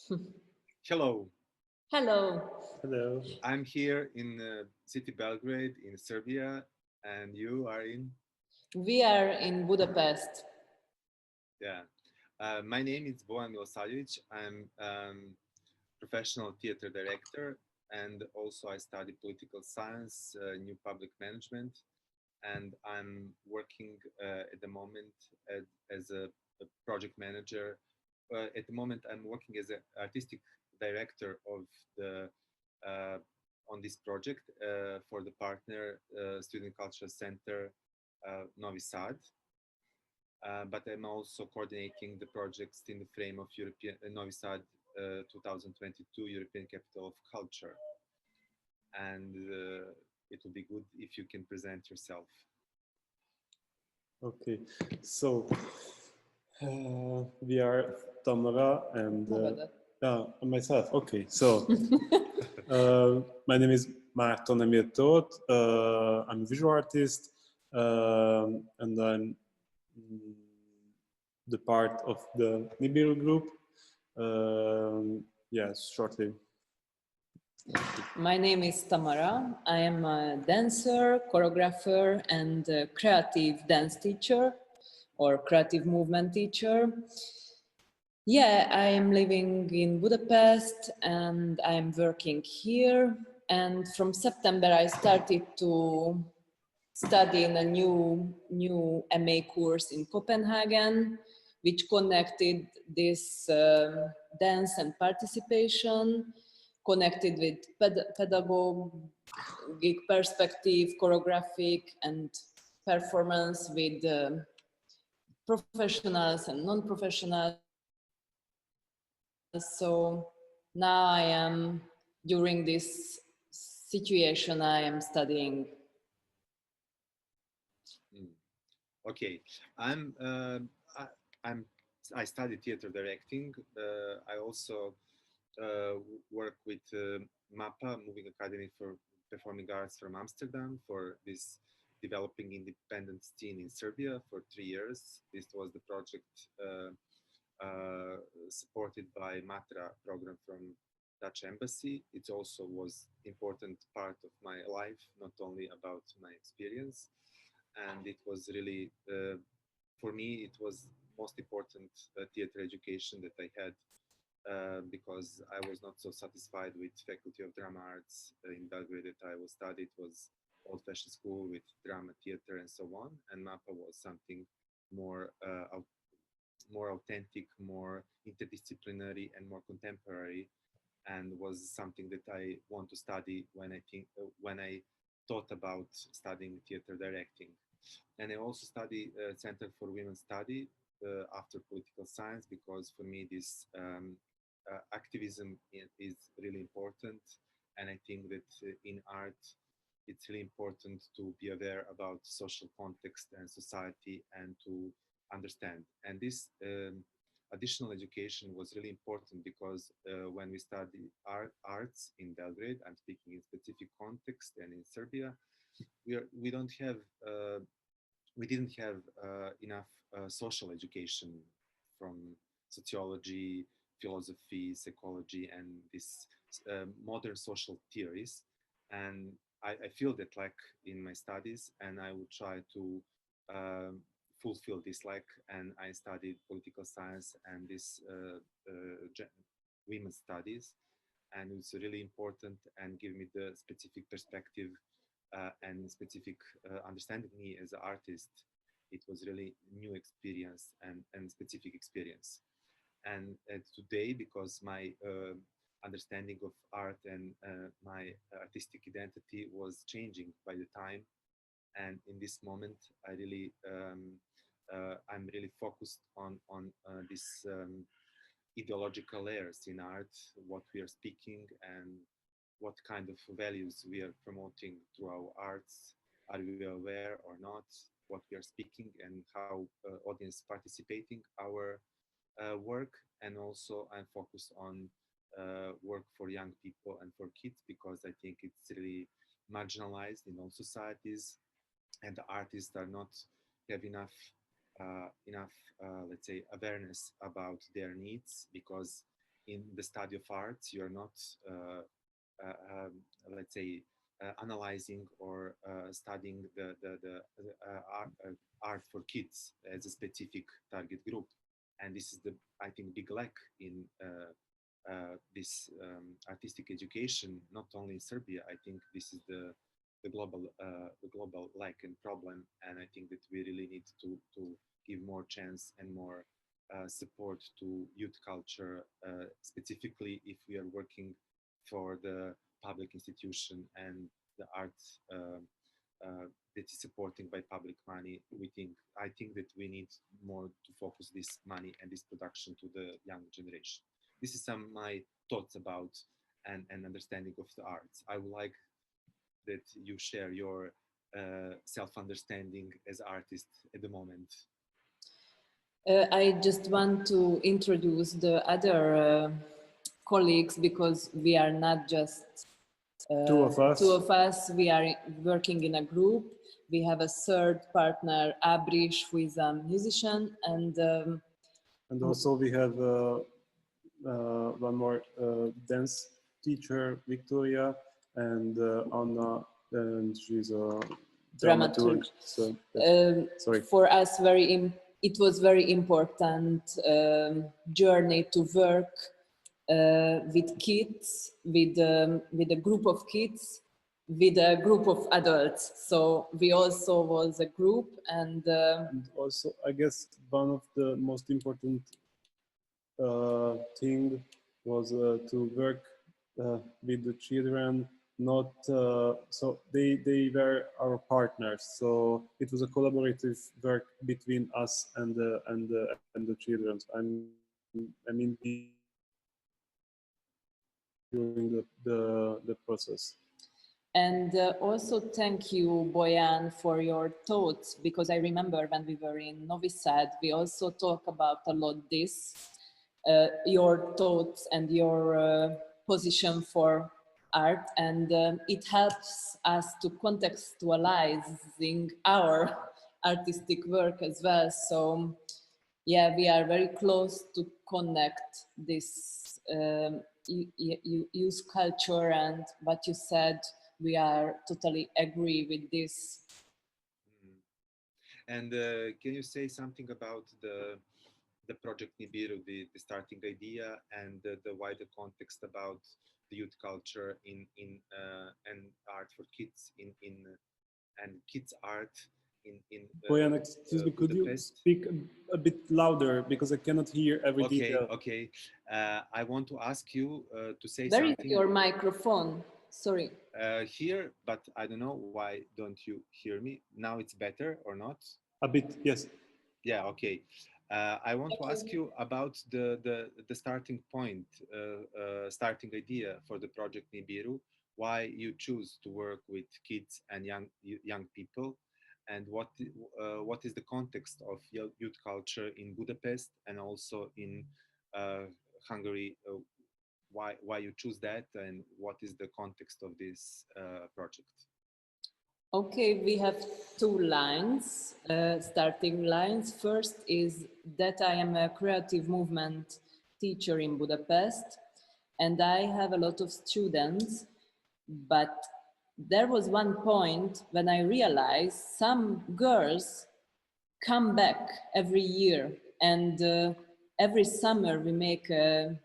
Hello, Hello. Hello. I'm here in city Belgrade in Serbia, and you are in? We are in Budapest. Yeah. My name is Bojan Milosavljević. I'm professional theater director, and also I study political science, new public management, and I'm working at the moment as a project manager. At the moment, I'm working as an artistic director of the uh, on this project for the partner Student Cultural Center Novi Sad. But I'm also coordinating the projects in the frame of European Novi Sad 2022 European Capital of Culture. And it will be good if you can present yourself. Okay, so we are Tamara and myself. Okay, so my name is Márton Emil Tóth. I'm a visual artist, and I'm the part of the Nibiru group. Yes, shortly. My name is Tamara. I am a dancer, choreographer, and creative dance teacher or creative movement teacher. Yeah, I am living in Budapest and I am working here. And from September, I started to study in a new MA course in Copenhagen, which connected this dance and participation, connected with pedagogic perspective, choreographic and performance with professionals and non-professionals. So now I am, during this situation, I am studying. Okay, I'm I, I'm I study theater directing. I also work with MAPA, Moving Academy for Performing Arts from Amsterdam, for this developing independent scene in Serbia for 3 years. This was the project supported by MATRA program from Dutch Embassy. It also was important part of my life, not only about my experience. And it was really, for me, it was most important theater education that I had because I was not so satisfied with Faculty of Drama Arts in Belgrade that I was studied. It was old-fashioned school with drama, theater, and so on. And MAPA was something more more authentic, more interdisciplinary, and more contemporary, and was something that I want to study when I thought about studying theater directing. And I also study Center for Women's Study after political science because for me this activism is really important, and I think that in art it's really important to be aware about social context and society and to understand. And this additional education was really important because when we study arts in Belgrade, I'm speaking in specific context and in Serbia, we don't have we didn't have enough social education from sociology, philosophy, psychology, and this modern social theories. And I feel that lack in my studies, and I will try to um, fulfill this lack. And I studied political science and this women's studies, and it's really important and give me the specific perspective and specific understanding me as an artist. It was really new experience and specific experience. And today, because my understanding of art and my artistic identity was changing by the time, and in this moment, I'm really focused on this ideological layers in art, what we are speaking and what kind of values we are promoting through our arts. Are we aware or not what we are speaking and how audience participating our work? And also I'm focused on work for young people and for kids because I think it's really marginalized in all societies, and the artists are not have enough let's say awareness about their needs because in the study of arts. You are not, let's say, analyzing or studying the art for kids as a specific target group. And this is the, I think, big lack in this artistic education, not only in Serbia. I think this is the global lack and problem, and I think that we really need to give more chance and more support to youth culture, specifically if we are working for the public institution and the art that is supported by public money. I think that we need more to focus this money and this production to the young generation. This is some of my thoughts about and understanding of the arts. I would like that you share your self-understanding as artist at the moment. I just want to introduce the other colleagues, because we are not just two of us. We are working in a group. We have a third partner, Abrish, who is a musician, and also we have one more dance teacher, Victoria, and Anna, and she's a dramaturg. So, sorry. For us, it was very important journey to work with kids, with a group of kids, with a group of adults. So we also was a group, and also I guess one of the most important thing was to work with the children. Not so they were our partners. So it was a collaborative work between us and the children. I mean during the process. And also thank you, Bojan, for your thoughts, because I remember when we were in Novi Sad, we also talk about a lot this, your thoughts and your position for art, and it helps us to contextualizing our artistic work as well. So yeah, we are very close to connect this youth culture and what you said. We are totally agree with this. And can you say something about the project Nibiru, the starting idea, and the wider context about the youth culture in and art for kids and kids art in Bojan, excuse me, could you speak a bit louder, because I cannot hear every detail. Okay. I want to ask you to say Where something. Is your microphone? Sorry. Here, but I don't know why don't you hear me now. It's better or not? A bit, yes. Yeah. Okay. I want to ask you about the starting point, starting idea for the project Nibiru. Why you choose to work with kids and young people, and what is the context of youth culture in Budapest and also in Hungary? Why you choose that, and what is the context of this project? Okay, we have two lines, starting lines. First is that I am a creative movement teacher in Budapest, and I have a lot of students, but there was one point when I realized some girls come back every year, and every summer we make a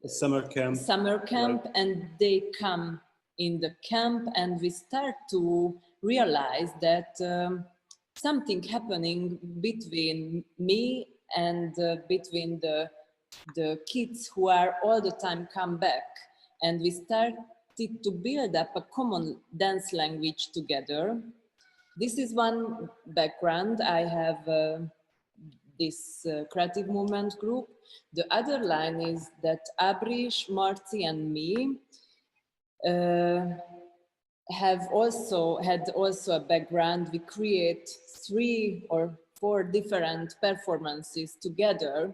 summer camp, right. And they come in the camp, and we start to realize that something happening between me and between the kids who are all the time come back, and we started to build up a common dance language together. This is one background. I have this creative movement group. The other line is that Abrish, Marci, and me had also a background. We create 3 or 4 different performances together,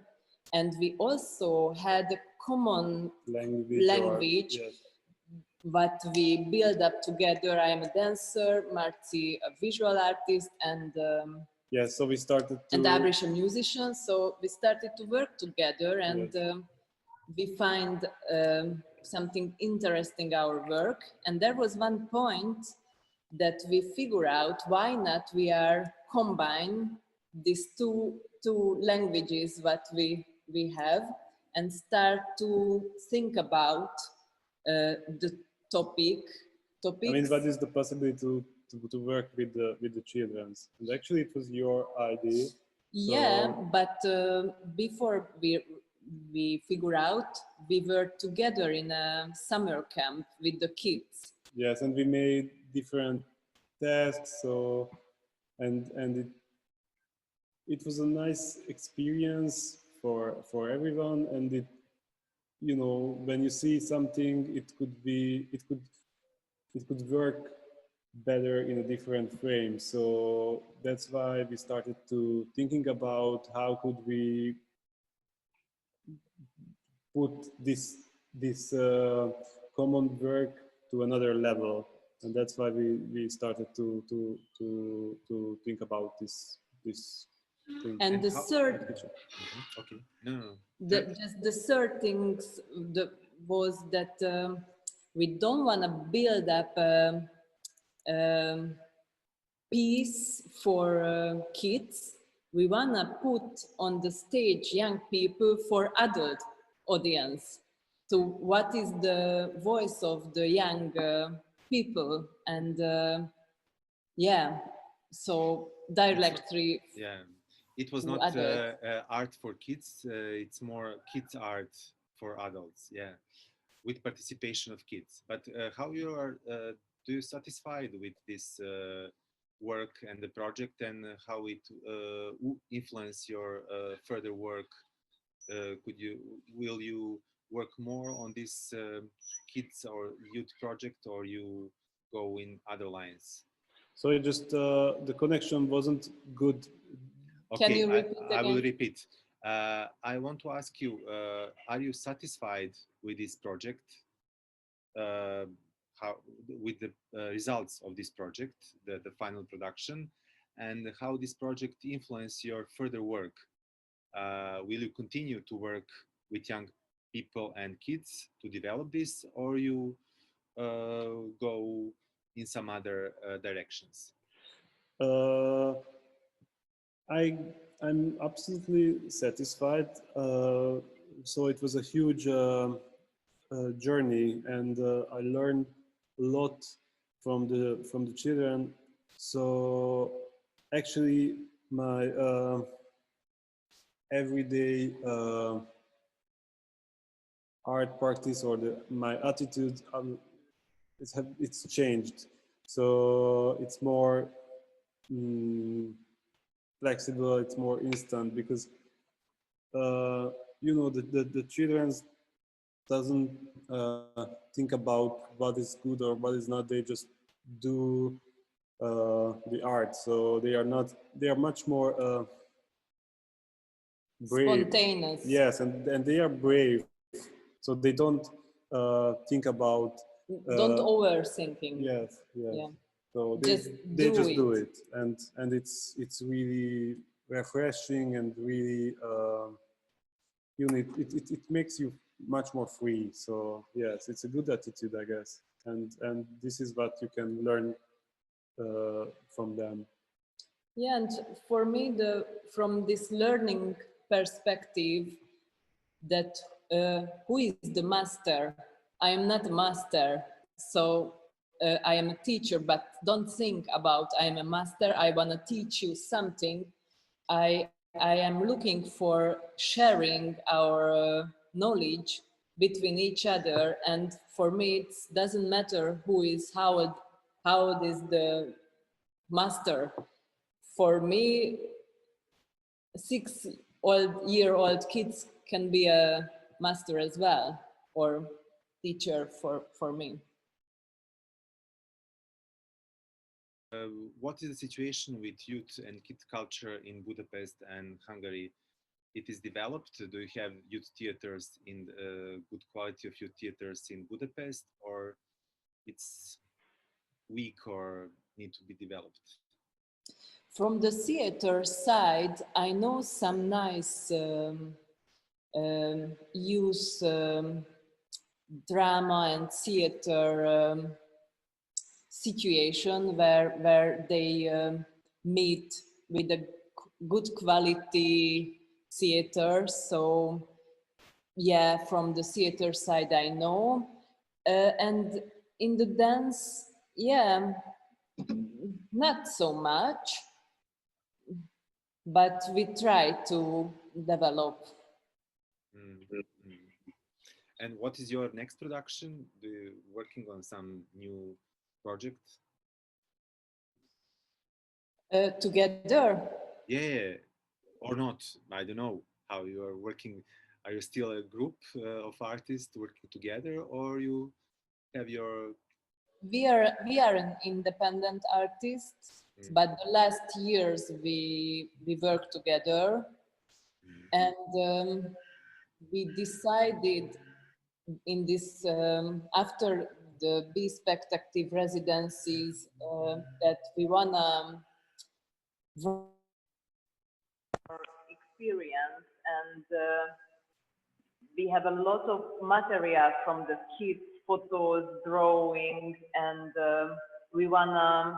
and we also had a common language yes. What we build up together. I am a dancer, Marci a visual artist, and yes, so we started to... and Abrish a musician. So we started to work together, and yes. we find something interesting our work, and there was one point that we figure out why not we are combine these two languages what we have and start to think about the topics. I mean, what is the possibility to work with the children? And actually, it was your idea. Yeah, but before we figure out, we were together in a summer camp with the kids. Yes, and we made different tests. So, and it was a nice experience for everyone. And it, you know, when you see something, it could work better in a different frame. So that's why we started to thinking about how could we put this common work to another level, and that's why we started to think about this thing. And the third, okay, no. Just the third things was that we don't want to build up a piece for kids. We want to put on the stage young people for adult audience. So what is the voice of the young people? And yeah, so directly. Yeah, it was not art for kids. It's more kids art for adults. Yeah, with participation of kids. But how you are? Do you satisfied with this work and the project, and how it influence your further work? Will you work more on this kids or youth project, or you go in other lines? So it just the connection wasn't good. Okay, can you repeat I will repeat. I want to ask you: are you satisfied with this project? With the results of this project, the final production, and how this project influence your further work? Will you continue to work with young people and kids to develop this, or you go in some other directions? I'm absolutely satisfied. So it was a huge journey, and I learned a lot from the children. So actually, my everyday art practice or my attitude it's changed. So it's more flexible, it's more instant, because you know the children doesn't think about what is good or what is not. They just do the art. So they are much more brave. Spontaneous. Yes, and they are brave, so they don't think about don't overthinking. Yes. Yeah. So they just do it, and it's really refreshing and really you know it makes you much more free. So yes, it's a good attitude, I guess, and this is what you can learn from them. Yeah, and for me, from this learning perspective, that who is the master? I am not a master, so I am a teacher, but don't think about I am a master. I want to teach you something. I am looking for sharing our knowledge between each other, and for me, it doesn't matter who is how is the master. For me, 6-year-old kids can be a master as well, or teacher for me. What is the situation with youth and kid culture in Budapest and Hungary? It is developed. Do you have youth theaters in good quality of youth theaters in Budapest, or it's weak or need to be developed? From the theater side, I know some nice use drama and theater situation where they meet with a good quality theater. So yeah, from the theater side I know. And in the dance, yeah, not so much, but we try to develop. And what is your next production? Do you working on some new project? Together? Yeah, or not? I don't know how you are working. Are you still a group of artists working together, or you have your? We are an independent artists, but the last years we work together, and we decided in this after the Be SpectACTive residencies that we wanna experience, and we have a lot of material from the kids, photos, drawings, and we wanna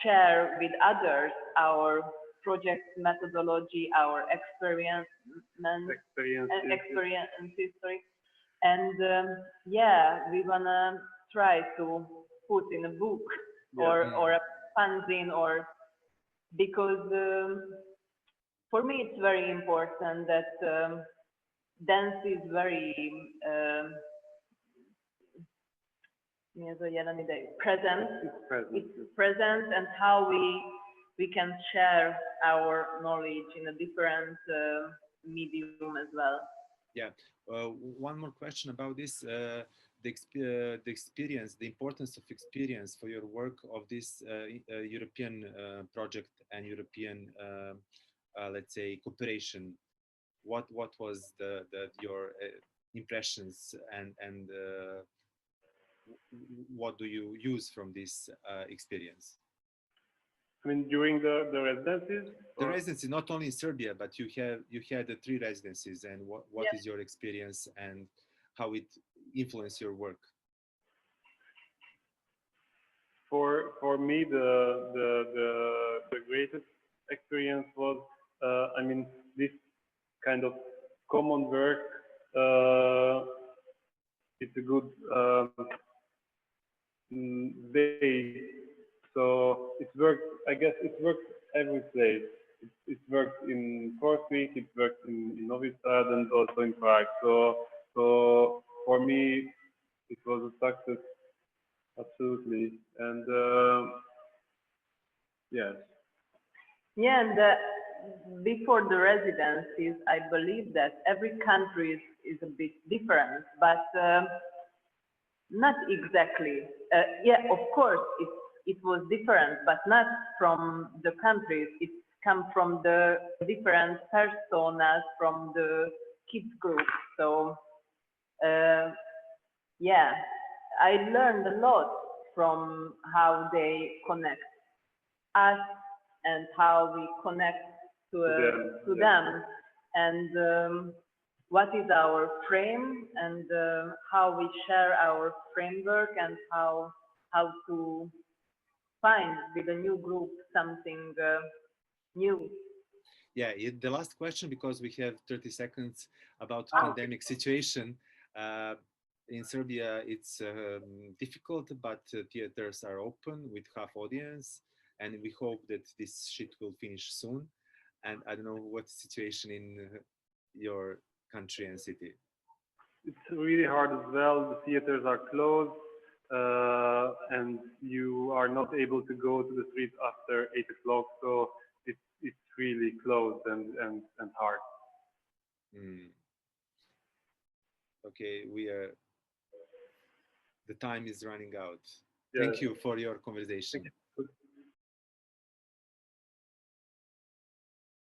share with others our project methodology, our experiences, sorry. And yeah, we wanna try to put in a book or a fanzine, or because for me it's very important that dance is very present. It's present, and how we can share our knowledge in a different medium as well. Yeah. One more question about this. The experience, the importance of experience for your work of this European project and European, let's say, cooperation. What was your impressions, and what do you use from this experience? I mean, during the residencies? The residency, not only in Serbia, but you had the 3 residencies, and what is your experience and how it influenced your work? For me, the greatest experience was, I mean, this kind of common work. It's a good base. So it worked. I guess it worked every place. It worked in Kortrijk, it worked in Novi Sad, and also in Prague. So for me, it was a success, absolutely. And yes. Yeah, and before the residencies, I believe that every country is a bit different, but not exactly. Yeah, of course, it was different, but not from the countries. It come from the different personas from the kids group. So yeah, I learned a lot from how they connect us and how we connect to them, and what is our frame, and how we share our framework, and how to find with a new group something new. Yeah, the last question, because we have 30 seconds, about pandemic situation. In Serbia, it's difficult, but theaters are open with half audience, and we hope that this shit will finish soon. And I don't know what the situation in your country and city. It's really hard as well. The theaters are closed, and you are not able to go to the street after 8 o'clock. So it's really closed and hard. Okay, the time is running out. Yeah. Thank you for your conversation.